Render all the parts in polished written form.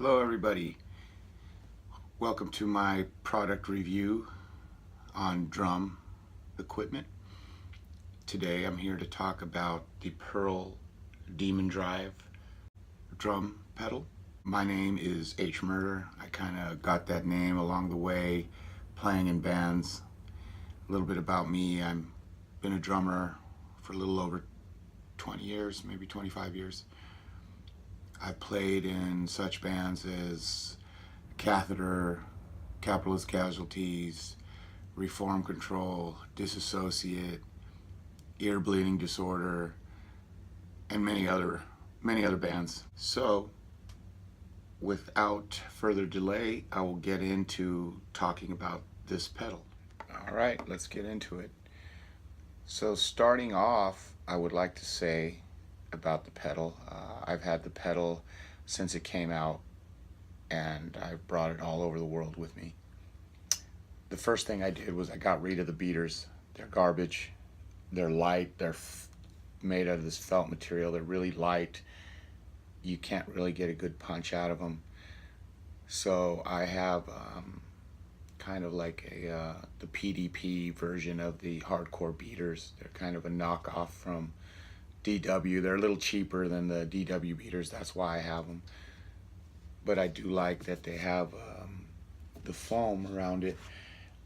Hello everybody, welcome to my product review on drum equipment. Today I'm here to talk about the Pearl Demon Drive drum pedal. My name is H. Murder. I kind of got that name along the way playing in bands. A little bit about me: I've been a drummer for a little over 20 years, maybe 25 years. I've played in such bands as Catheter, Capitalist Casualties, Reform Control, Disassociate, Ear Bleeding Disorder, and many other bands. So, without further delay, I will get into talking about this pedal. All right, let's get into it. So, starting off, I would like to say about the pedal. I've had the pedal since it came out, and I've brought it all over the world with me. The first thing I did was I got rid of the beaters. They're garbage. They're light. They're made out of this felt material. They're really light. You can't really get a good punch out of them. So I have kind of like the PDP version of the hardcore beaters. They're kind of a knockoff from DW. They're a little cheaper than the DW beaters. That's why I have them. But I do like that they have the foam around it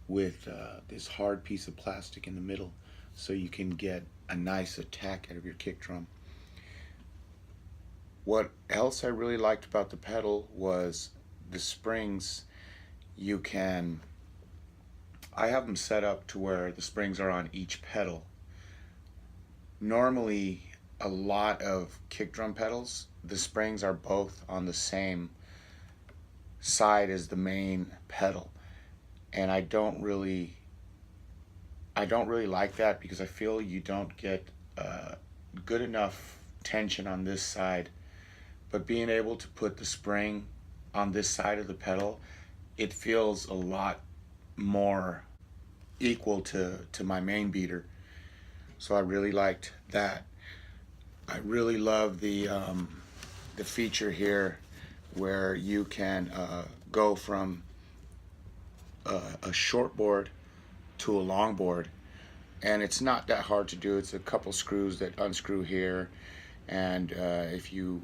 with this hard piece of plastic in the middle, so you can get a nice attack out of your kick drum. What else I really liked about the pedal was the springs. I have them set up to where the springs are on each pedal. Normally, a lot of kick drum pedals, the springs are both on the same side as the main pedal, and I don't really like that, because I feel you don't get good enough tension on this side. But being able to put the spring on this side of the pedal, it feels a lot more equal to my main beater. So I really liked that. I really love the feature here where you can go from a short board to a long board, and it's not that hard to do. It's a couple screws that unscrew here, and if you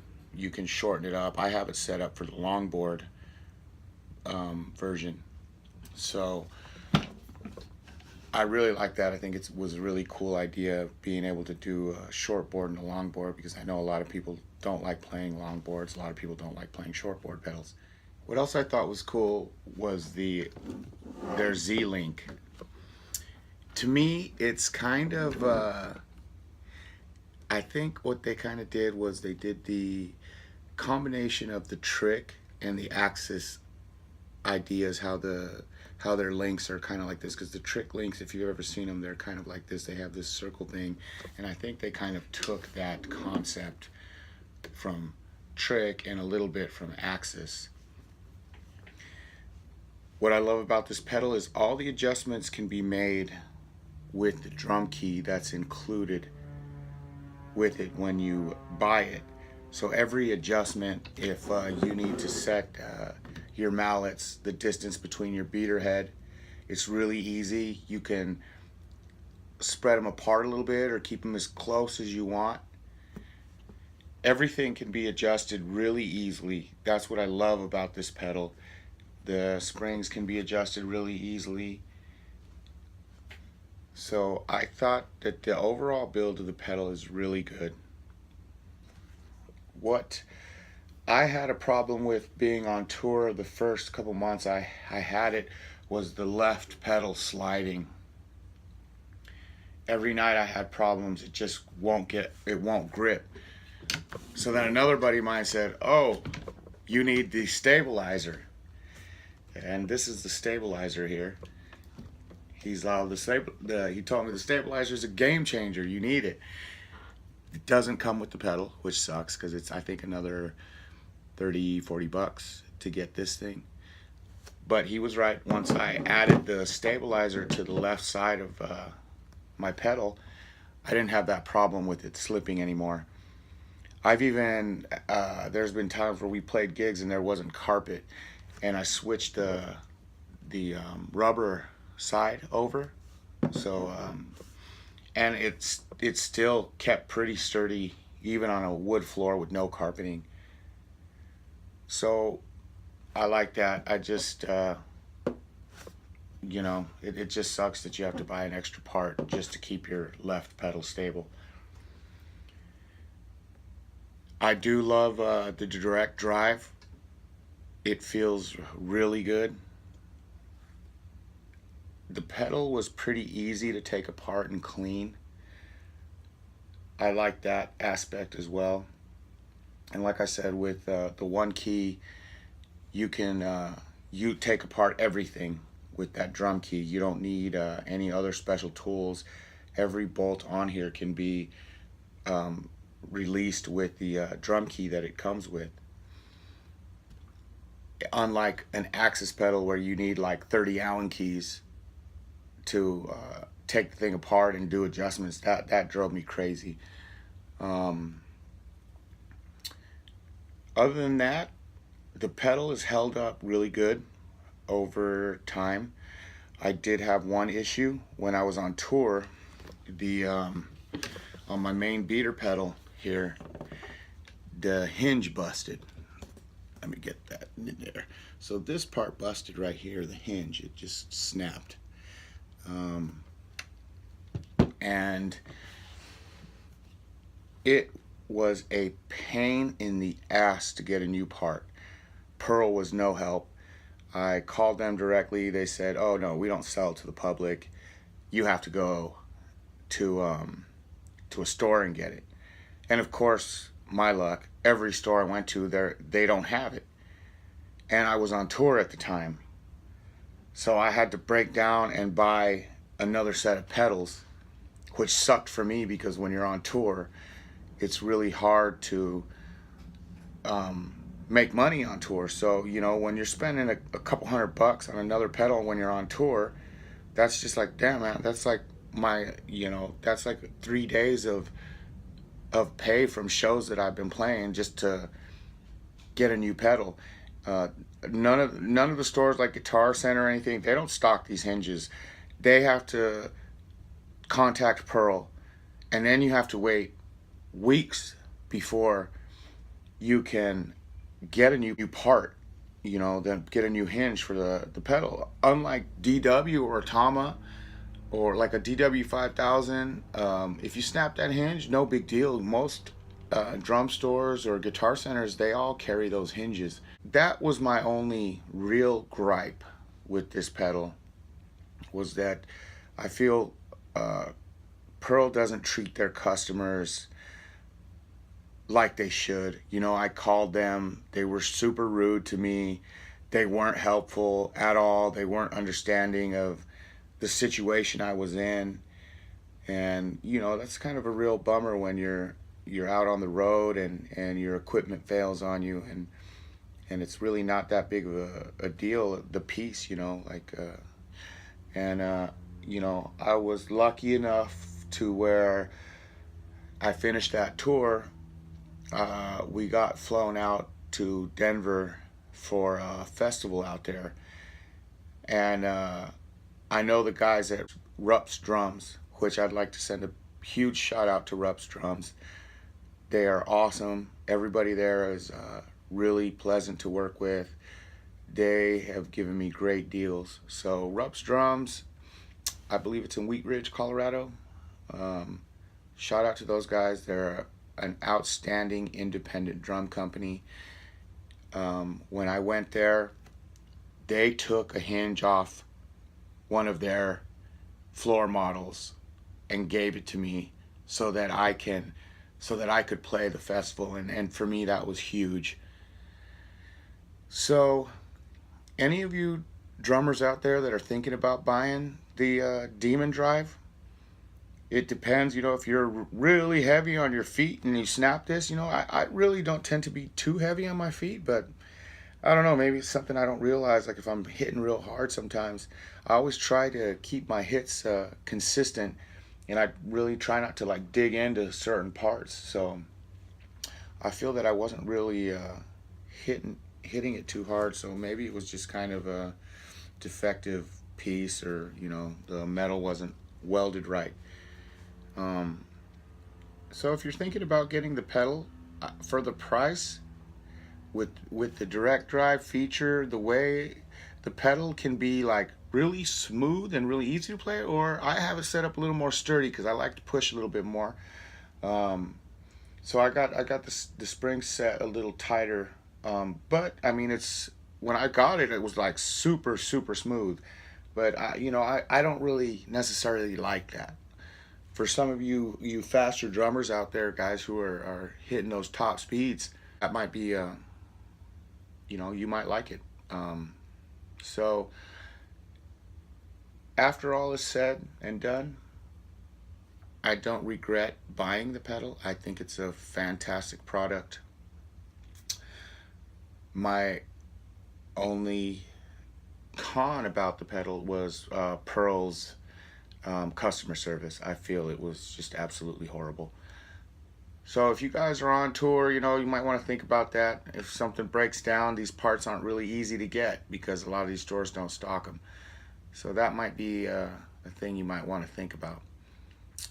can shorten it up. I have it set up for the long board version, so I really like that. I think it was a really cool idea, being able to do a short board and a long board, because I know a lot of people don't like playing long boards. A lot of people don't like playing short board pedals. What else I thought was cool was their Z-Link. To me, it's kind of, I think what they kind of did was they did the combination of the trick and the Axis ideas, how their links are kind of like this, because the trick links, if you've ever seen them, they're kind of like this. They have this circle thing, and I think they kind of took that concept from trick and a little bit from Axis. What I love about this pedal is all the adjustments can be made with the drum key that's included with it when you buy it. So every adjustment, if you need to set your mallets, the distance between your beater head, it's really easy. You can spread them apart a little bit or keep them as close as you want. Everything can be adjusted really easily. That's what I love about this pedal. The springs can be adjusted really easily. So I thought that the overall build of the pedal is really good. What I had a problem with being on tour the first couple months I had it was the left pedal sliding. Every night I had problems. It just won't grip. So then another buddy of mine said, "Oh, you need the stabilizer." And this is the stabilizer here. He told me the stabilizer is a game changer. You need it. It doesn't come with the pedal, which sucks, because it's, I think, another $30-40 to get this thing. But he was right. Once I added the stabilizer to the left side of my pedal, I didn't have that problem with it slipping anymore. I've even, there's been times where we played gigs and there wasn't carpet, and I switched the rubber side over. So, and it's still kept pretty sturdy, even on a wood floor with no carpeting. So I like that. I just, it just sucks that you have to buy an extra part just to keep your left pedal stable. I do love the direct drive. It feels really good. The pedal was pretty easy to take apart and clean. I like that aspect as well. And like I said, with the one key, you can you take apart everything with that drum key. You don't need any other special tools. Every bolt on here can be released with the drum key that it comes with. Unlike an Axis pedal where you need like 30 Allen keys to take the thing apart and do adjustments, that drove me crazy. Other than that, the pedal is held up really good over time. I did have one issue when I was on tour. The on my main beater pedal here, the hinge busted. Let me get that in there. So this part busted right here, the hinge, it just snapped. And it was a pain in the ass to get a new part. Pearl was no help. I called them directly. They said, oh no, we don't sell to the public. You have to go to a store and get it. And of course, my luck, every store I went to, they don't have it. And I was on tour at the time. So I had to break down and buy another set of pedals, which sucked for me because when you're on tour, it's really hard to make money on tour. So, when you're spending a couple $100 on another pedal when you're on tour, that's just like, damn, man, that's like that's like 3 days of pay from shows that I've been playing just to get a new pedal. None of the stores like Guitar Center or anything, they don't stock these hinges. They have to contact Pearl, and then you have to wait weeks before you can get a new part, then get a new hinge for the pedal. Unlike DW or Tama or like a DW 5000, if you snap that hinge, no big deal. Most drum stores or Guitar Centers, they all carry those hinges. That was my only real gripe with this pedal, was that I feel Pearl doesn't treat their customers like they should. I called them, they were super rude to me. They weren't helpful at all. They weren't understanding of the situation I was in. And that's kind of a real bummer when you're out on the road and your equipment fails on you, and it's really not that big of a deal, the piece, I was lucky enough to where I finished that tour. We got flown out to Denver for a festival out there, and I know the guys at Rupp's Drums, which I'd like to send a huge shout out to Rupp's Drums. They are awesome. Everybody there is really pleasant to work with. They have given me great deals. So Rupp's Drums, I believe it's in Wheat Ridge, Colorado. Shout out to those guys. They're an outstanding independent drum company. When I went there, they took a hinge off one of their floor models and gave it to me so that I could play the festival, and for me that was huge. So any of you drummers out there that are thinking about buying the Demon Drive, it depends, if you're really heavy on your feet and you snap this, I really don't tend to be too heavy on my feet, but I don't know, maybe it's something I don't realize. Like if I'm hitting real hard sometimes, I always try to keep my hits consistent, and I really try not to like dig into certain parts. So I feel that I wasn't really hitting it too hard, so maybe it was just kind of a defective piece, or the metal wasn't welded right. Um, so if you're thinking about getting the pedal for the price, with the direct drive feature, the way the pedal can be like really smooth and really easy to play, or I have it set up a little more sturdy because I like to push a little bit more. So I got the spring set a little tighter, but I mean, it's when I got it, it was like super smooth. But I don't really necessarily like that. For some of you faster drummers out there, guys who are hitting those top speeds, that might be you might like it. So after all is said and done, I don't regret buying the pedal. I think it's a fantastic product. My only con about the pedal was Pearl's customer service. I feel it was just absolutely horrible. So if you guys are on tour, you might want to think about that. If something breaks down, these parts aren't really easy to get because a lot of these stores don't stock them. So that might be a thing you might want to think about.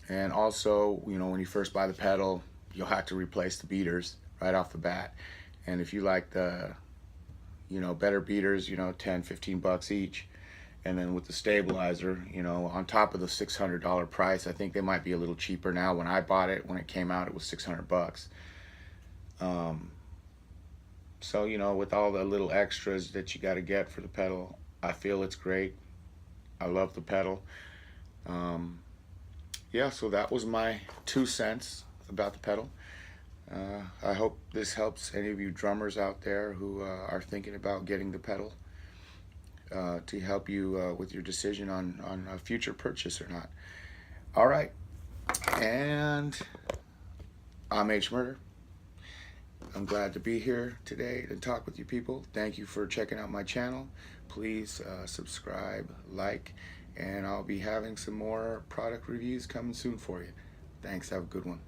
And also, when you first buy the pedal, you'll have to replace the beaters right off the bat. And if you like the, better beaters, 10, 15 bucks each. And then with the stabilizer, on top of the $600 price, I think they might be a little cheaper now. When I bought it, when it came out, it was 600 bucks. So, with all the little extras that you got to get for the pedal, I feel it's great. I love the pedal. Yeah, so that was my 2 cents about the pedal. I hope this helps any of you drummers out there who are thinking about getting the pedal, to help you with your decision on a future purchase or not. All right, and I'm H Murder. I'm glad to be here today to talk with you people. Thank you for checking out my channel. Please subscribe, like, and I'll be having some more product reviews coming soon for you. Thanks, have a good one.